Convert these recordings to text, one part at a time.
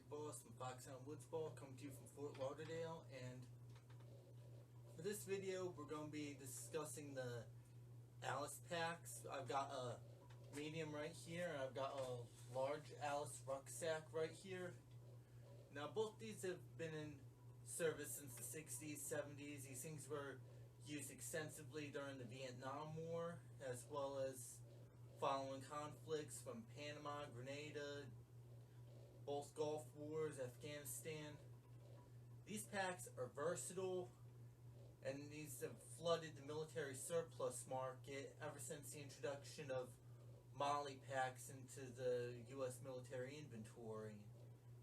Boss from Foxhound Woodsball, coming to you from Fort Lauderdale, and for this video we're going to be discussing the A.L.I.C.E packs. I've got a medium right here and I've got a large A.L.I.C.E rucksack right here. Now both these have been in service since the 60s, 70s. These things were used extensively during the Vietnam War, as well as following conflicts from Panama, Grenada, both Gulf Wars, Afghanistan. These packs are versatile, and these have flooded the military surplus market ever since the introduction of MOLLE packs into the U.S. military inventory.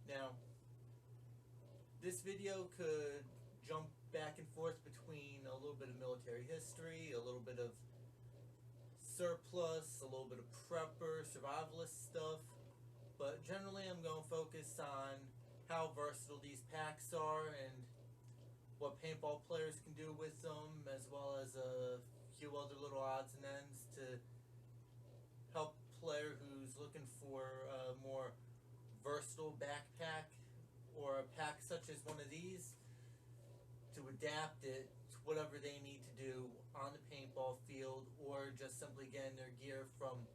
Now, this video could jump back and forth between a little bit of military history, a little bit of surplus, a little bit of prepper, survivalist stuff, but generally I'm going to focus on how versatile these packs are and what paintball players can do with them, as well as a few other little odds and ends to help a player who's looking for a more versatile backpack or a pack such as one of these to adapt it to whatever they need to do on the paintball field, or just simply getting their gear from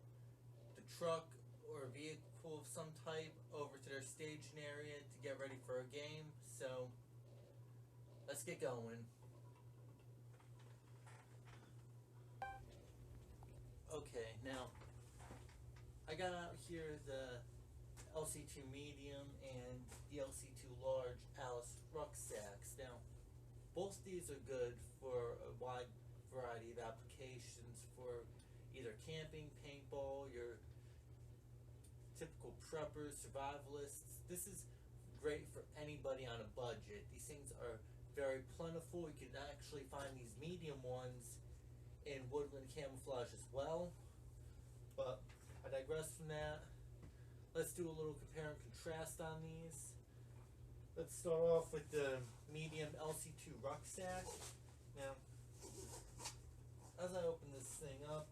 the truck or a vehicle of some type over to their staging area to get ready for a game. So let's get going. Okay, now I got out here the LC2 medium and the LC2 large A.L.I.C.E rucksacks. Now both these are good for a wide variety of applications, for either camping, paintball, your typical preppers, survivalists. This is great for anybody on a budget. These things are very plentiful. You can actually find these medium ones in woodland camouflage as well. But I digress from that. Let's do a little compare and contrast on these. Let's start off with the medium LC2 rucksack. Now, as I open this thing up,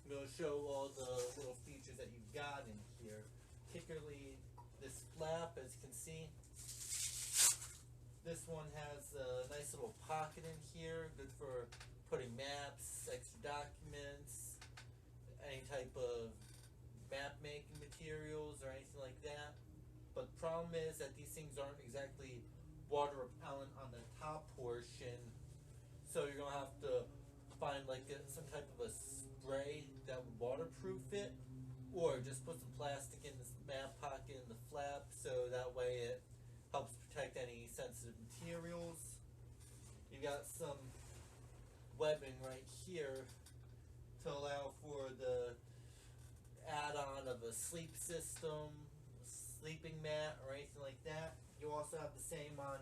I'm going to show all the little features that you've got in here, particularly this flap. As you can see, this one has a nice little pocket in here, good for putting maps, extra documents, any type of map making materials or anything like that. But the problem is that these things aren't exactly water repellent on the top portion, so you're going to have to find like some type of a spray that would waterproof it, or just put some plastic in this map pocket in the flap so that way it helps protect any sensitive materials. You got some webbing right here to allow for the add-on of a sleep system, sleeping mat, or anything like that. You also have the same on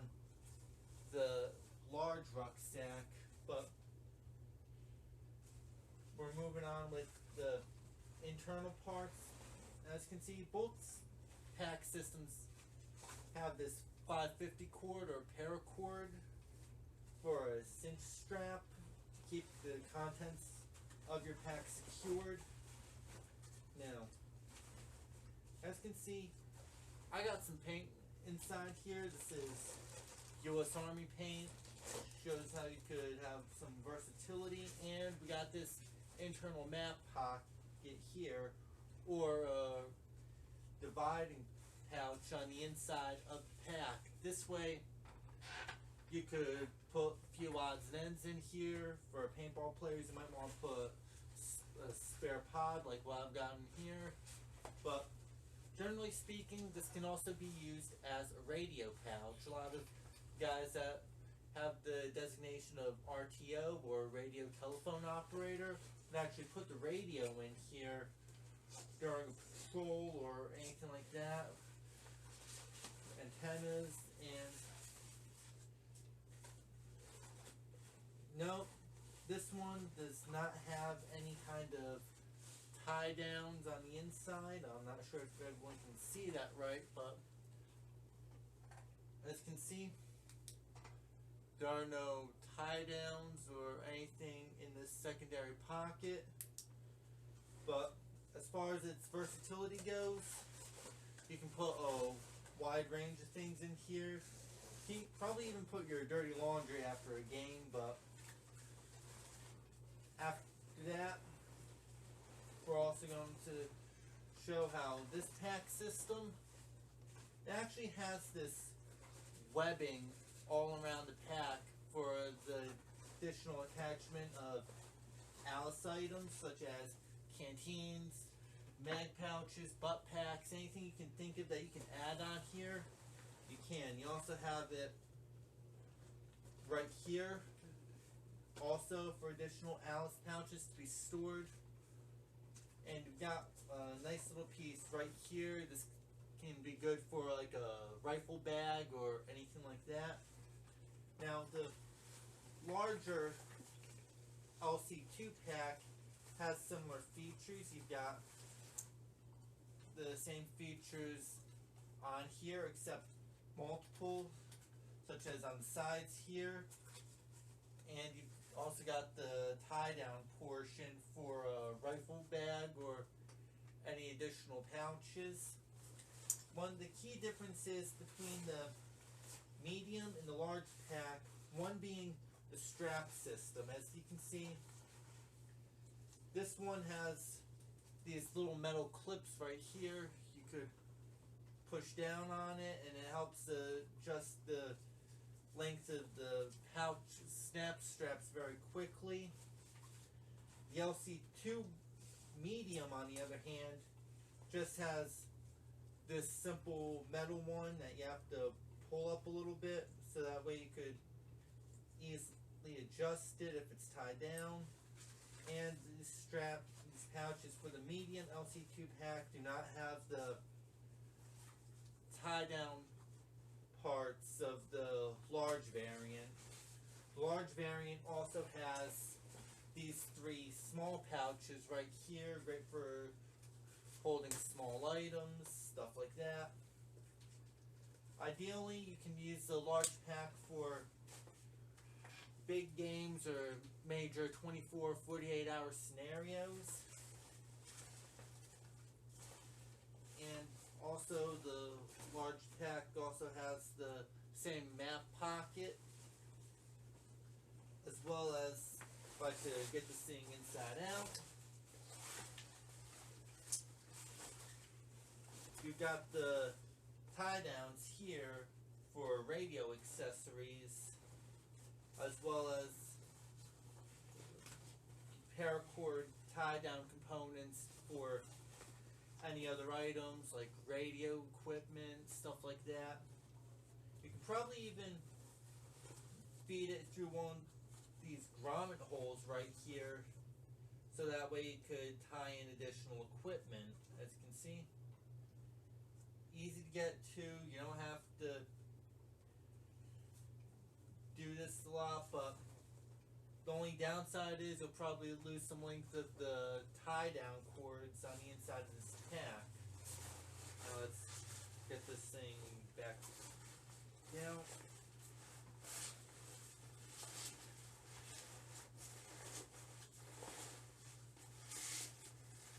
the large rucksack, but we're moving on with the internal parts. As you can see, both pack systems have this 550 cord or paracord for a cinch strap to keep the contents of your pack secured. Now, as you can see, I got some paint inside here. This is U.S. Army paint. Shows how you could have some versatility. And we got this internal map pocket here, or a dividing pouch on the inside of the pack. This way you could put a few odds and ends in here. For paintball players, you might want to put a spare pod like what I've got in here. But generally speaking, this can also be used as a radio pouch. A lot of guys that have the designation of RTO, or radio telephone operator, can actually put the radio in here during a patrol or anything like that. Antennas. And no, this one does not have any kind of tie downs on the inside. I'm not sure if everyone can see that right, but as you can see, there are no tie downs or anything in this secondary pocket. But as far as its versatility goes, you can put a wide wide range of things in here. You can probably even put your dirty laundry after a game, but after that, we're also going to show how this pack system, it actually has this webbing all around the pack for the additional attachment of A.L.I.C.E items such as canteens, mag pouches, butt packs, anything you can think of that you can add on here, you can. You also have it right here also for additional A.L.I.C.E pouches to be stored. And you've got a nice little piece right here. This can be good for like a rifle bag or anything like that. Now the larger LC2 pack has similar features. You've got the same features on here except multiple, such as on the sides here. And you've also got the tie-down portion for a rifle bag or any additional pouches. One of the key differences between the medium and the large pack, one being the strap system. As you can see, this one has these little metal clips right here. You could push down on it and it helps adjust the length of the pouch snap straps very quickly. The LC2 medium, on the other hand, just has this simple metal one that you have to pull up a little bit, so that way you could easily adjust it if it's tied down. And these pouches for the medium LC2 pack do not have the tie down parts of the large variant. The large variant also has these three small pouches right here, great for holding small items, stuff like that. Ideally, you can use the large pack for big games or major 24, 48 hour scenarios. And also the large pack also has the same map pocket, as well as if I could get this thing inside out. You've got the tie downs here for radio accessories, as well as paracord tie down components for any other items like radio equipment, stuff like that. You can probably even feed it through one of these grommet holes right here, so that way you could tie in additional equipment. As you can see, easy to get to. You don't have to do this a lot, but the only downside is you'll probably lose some length of the tie down cords on the inside of this pack. Now let's get this thing back down.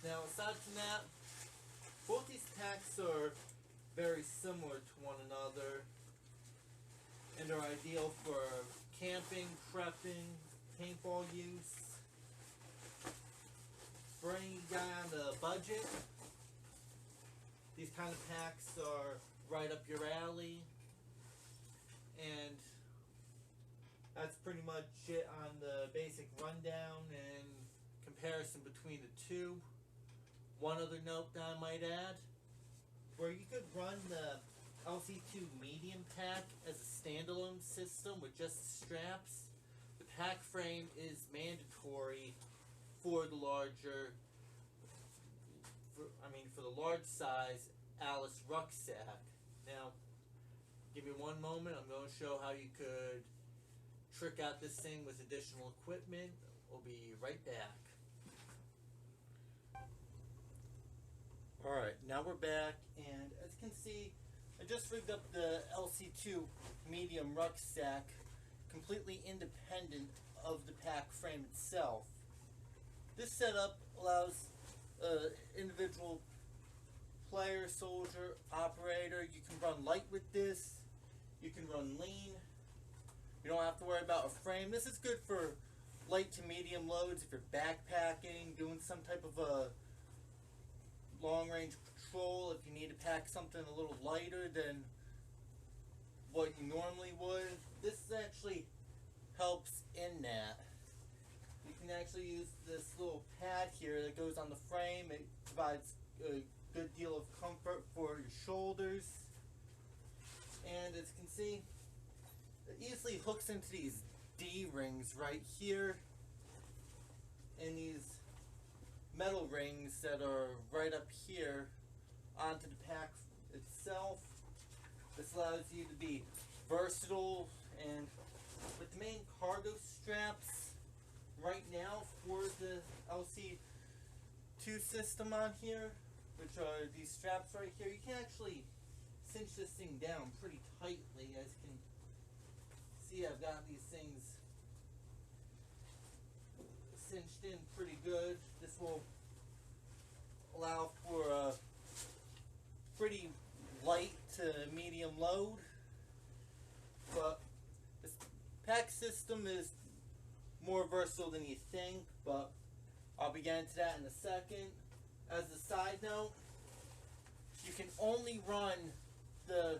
Now aside from that, both these packs are very similar to one another and are ideal for camping, prepping, paintball use. For any guy on the budget, these kind of packs are right up your alley. And that's pretty much it on the basic rundown and comparison between the two. One other note that I might add, where you could run the LC2 medium pack as a standalone system with just straps, the pack frame is mandatory for the larger, for the large size A.L.I.C.E rucksack. Now, give me one moment, I'm going to show how you could trick out this thing with additional equipment. We'll be right back. Alright, now we're back, and as you can see, I just rigged up the LC2 medium rucksack completely independent of the pack frame itself. This setup allows individual player, soldier, operator. You can run light with this. You can run lean. You don't have to worry about a frame. This is good for light to medium loads if you're backpacking, doing some type of a long range patrol. If you need to pack something a little lighter than what you normally would, this actually helps in that. You can actually use this little pad here that goes on the frame. It provides a good deal of comfort for your shoulders. And as you can see, it easily hooks into these D-rings right here and these metal rings that are right up here onto the pack itself. This allows you to be versatile, and with the main cargo straps right now for the LC2 system on here, which are these straps right here, you can actually cinch this thing down pretty tightly. As you can see, I've got these things cinched in pretty good. This will allow for a pretty light to medium load, but this pack system is more versatile than you think, but I'll be getting to that in a second. As a side note, you can only run the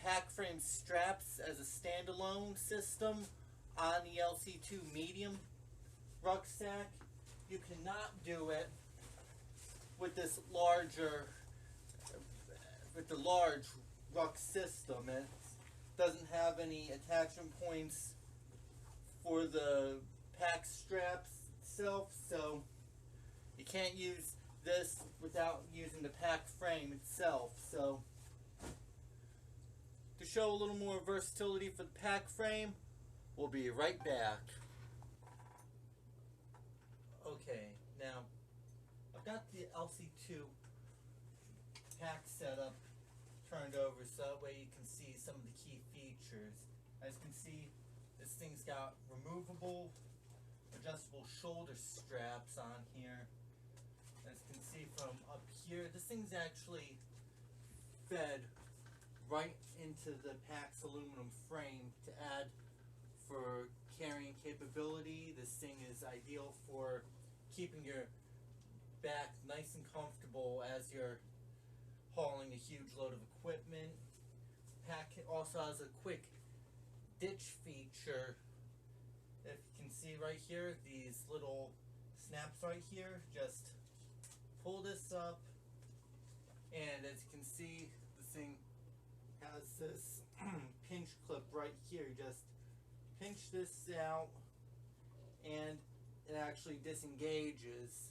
pack frame straps as a standalone system on the LC2 medium rucksack. You cannot do it with this larger, with the large ruck system. It doesn't have any attachment points for the pack straps itself, so you can't use this without using the pack frame itself. So to show a little more versatility for the pack frame, we'll be right back. Okay, now I've got the LC2 pack setup turned over so that way you can see some of the key features. As you can see, this thing's got removable, adjustable shoulder straps on here. As you can see from up here, this thing's actually fed right into the pack's aluminum frame to add for carrying capability. This thing is ideal for keeping your back nice and comfortable as you're hauling a huge load of equipment. Pack also has a quick ditch feature. If you can see right here, these little snaps right here, just pull this up, and as you can see, this thing has this pinch clip right here. Just pinch this out and it actually disengages.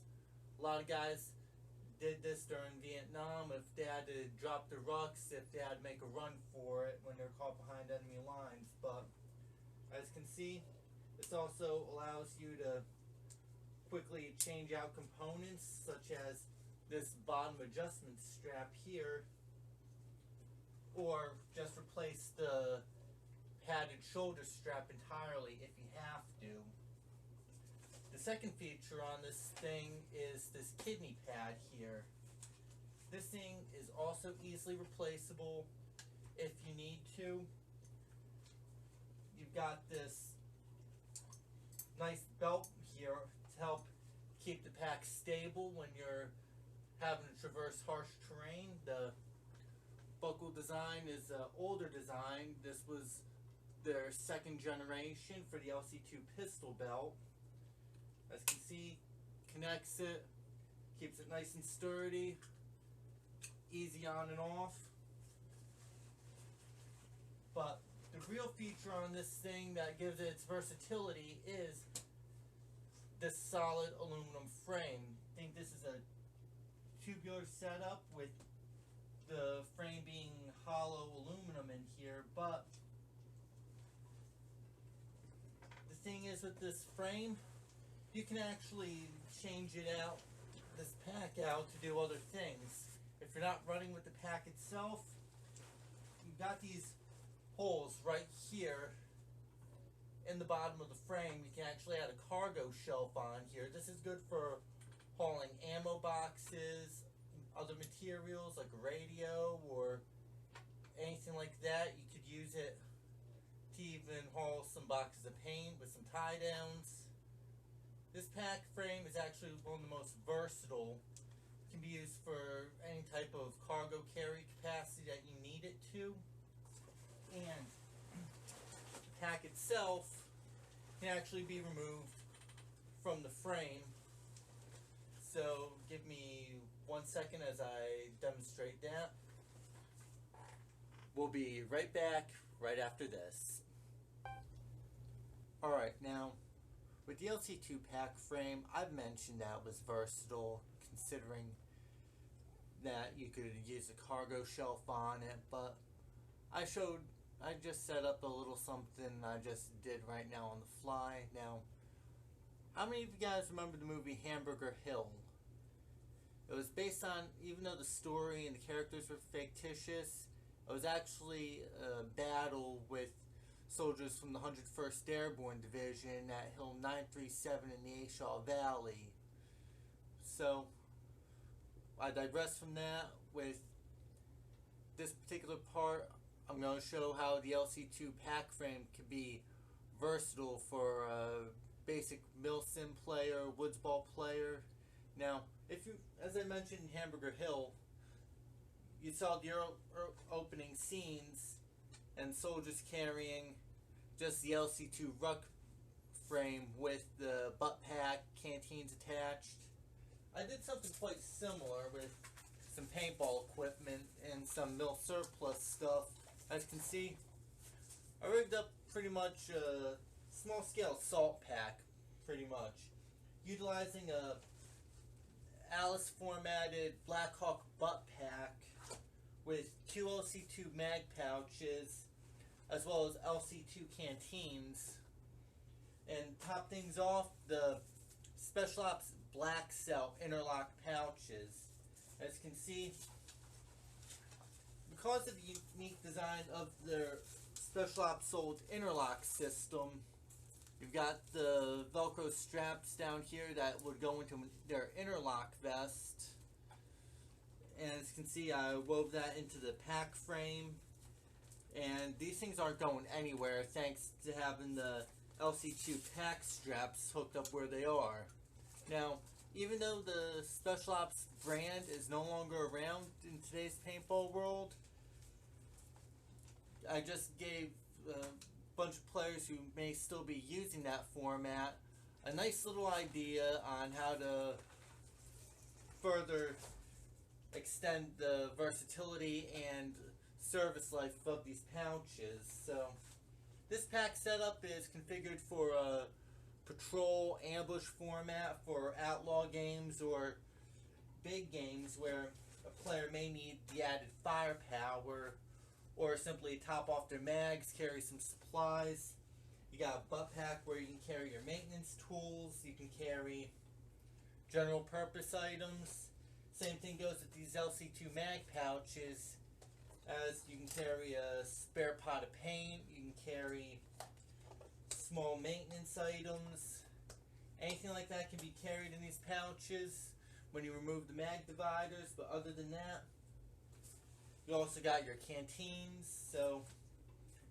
A lot of guys did this during Vietnam if they had to drop their rucks, if they had to make a run for it when they're caught behind enemy lines. But as you can see, this also allows you to quickly change out components such as this bottom adjustment strap here, or just replace the padded shoulder strap entirely if you have to. The second feature on this thing is this kidney pad here. This thing is also easily replaceable if you need to. You've got this nice belt here to help keep the pack stable when you're having to traverse harsh terrain. The buckle design is an older design. This was their second generation for the LC2 pistol belt. As you can see, connects it, keeps it nice and sturdy, easy on and off. But the real feature on this thing that gives it its versatility is this solid aluminum frame. I think this is a tubular setup with the frame being hollow aluminum in here, but the thing is with this frame, you can actually change it out, this pack out, to do other things. If you're not running with the pack itself, you've got these holes right here in the bottom of the frame. You can actually add a cargo shelf on here. This is good for hauling ammo boxes, other materials like a radio or anything like that. You could use it to even haul some boxes of paint with some tie downs. This pack frame is actually one of the most versatile. It can be used for any type of cargo carry capacity that you need it to. And the pack itself can actually be removed from the frame. So give me 1 second as I demonstrate that. We'll be right back right after this. Alright, now with the LC2 Pack frame, I've mentioned that it was versatile, considering that you could use a cargo shelf on it, but I just set up a little something I just did right now on the fly. Now, how many of you guys remember the movie Hamburger Hill? It was based on, even though the story and the characters were fictitious, it was actually a battle with soldiers from the 101st Airborne Division at Hill 937 in the A.L.I.C.E Valley. So, I digress from that. With this particular part, I'm going to show how the LC2 Pack frame can be versatile for a basic mill-sim player, woods ball player. Now, if you, as I mentioned in Hamburger Hill, you saw the opening scenes and soldiers carrying just the LC2 Ruck frame with the butt pack, canteens attached. I did something quite similar with some paintball equipment and some mill surplus stuff. As you can see, I rigged up pretty much a small scale salt pack, pretty much, utilizing a A.L.I.C.E formatted Blackhawk butt pack with 2 LC2 mag pouches, as well as LC2 canteens, and top things off, the Special Ops Black Cell interlock pouches. As you can see, because of the unique design of their Special Ops sold interlock system, you've got the Velcro straps down here that would go into their interlock vest. And as you can see, I wove that into the pack frame. And these things aren't going anywhere thanks to having the LC2 Pack straps hooked up where they are. Now, even though the Special Ops brand is no longer around in today's paintball world, I just gave a bunch of players who may still be using that format a nice little idea on how to further extend the versatility and service life of these pouches. So this pack setup is configured for a patrol ambush format for outlaw games or big games where a player may need the added firepower, or simply top off their mags, carry some supplies. You got a butt pack where you can carry your maintenance tools, you can carry general purpose items. Same thing goes with these LC2 mag pouches, as you can carry a spare pot of paint, you can carry small maintenance items. Anything like that can be carried in these pouches when you remove the mag dividers, but other than that, you also got your canteens. So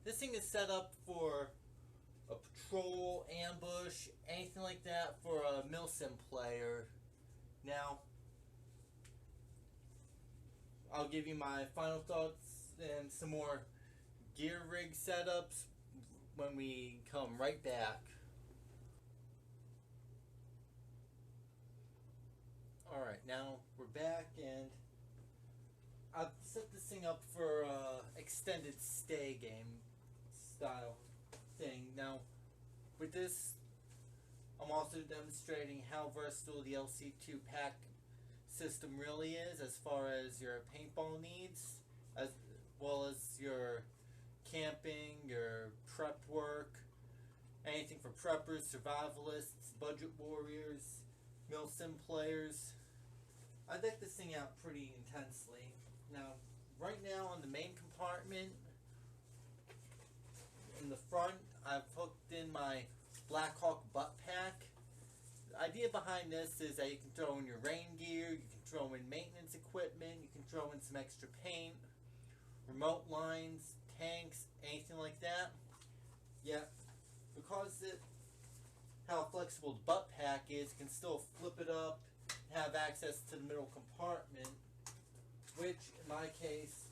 this thing is set up for a patrol, ambush, anything like that for a milsim player. Now, I'll give you my final thoughts and some more gear rig setups when we come right back. Alright, now we're back, and I've set this thing up for extended stay game style thing. Now, with this, I'm also demonstrating how versatile the LC2 Pack system really is as far as your paintball needs, as well as your camping, your prep work, anything for preppers, survivalists, budget warriors, milsim players. I deck this thing out pretty intensely. Now, right now on the main compartment, in the front, I've hooked in my Blackhawk butt pack. The idea behind this is that you can throw in your rain gear, you can throw in maintenance equipment, you can throw in some extra paint, remote lines, tanks, anything like that. Yeah, because how flexible the butt pack is, you can still flip it up, have access to the middle compartment, which in my case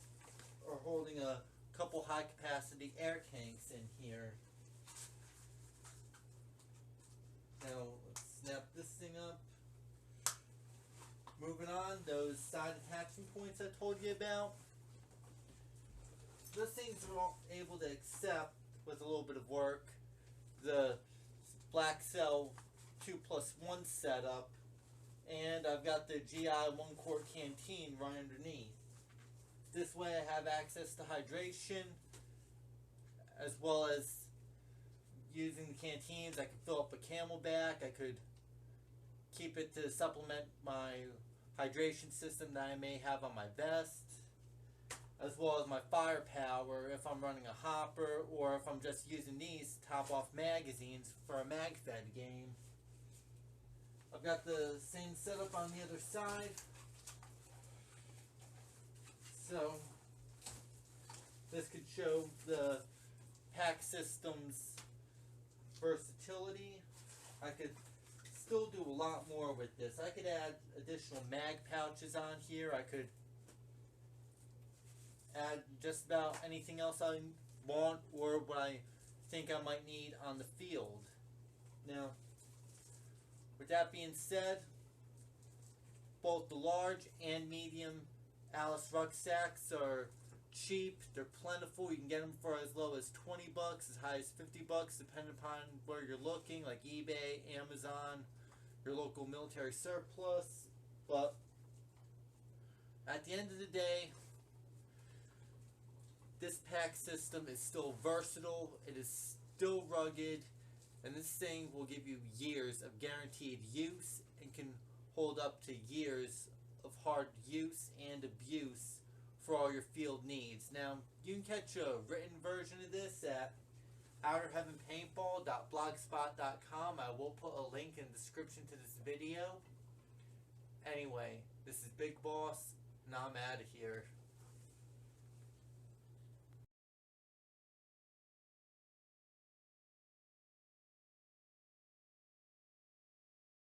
are holding a couple high capacity air tanks in here. Now let's snap this thing up. Moving on, those side attachment points I told you about. Those things are all able to accept, with a little bit of work, the Black Cell 2+1 setup, and I've got the GI 1-quart canteen right underneath. This way I have access to hydration, as well as using the canteens. I could fill up a Camelback. I could keep it to supplement my hydration system that I may have on my vest, as well as my firepower if I'm running a hopper, or if I'm just using these to top off magazines for a mag-fed game. I've got the same setup on the other side. So this could show the pack system's versatility. I could still do a lot more with this. I could add additional mag pouches on here. I could add just about anything else I want or what I think I might need on the field. Now, with that being said, both the large and medium A.L.I.C.E rucksacks are cheap. They're plentiful. You can get them for as low as $20, as high as $50, depending upon where you're looking, like eBay, Amazon, your local military surplus. But at the end of the day, this pack system is still versatile. It is still rugged, and this thing will give you years of guaranteed use and can hold up to years of hard use and abuse for all your field needs. Now, you can catch a written version of this at outerheavenpaintball.blogspot.com. I will put a link in the description to this video. Anyway, this is Big Boss, and I'm out of here.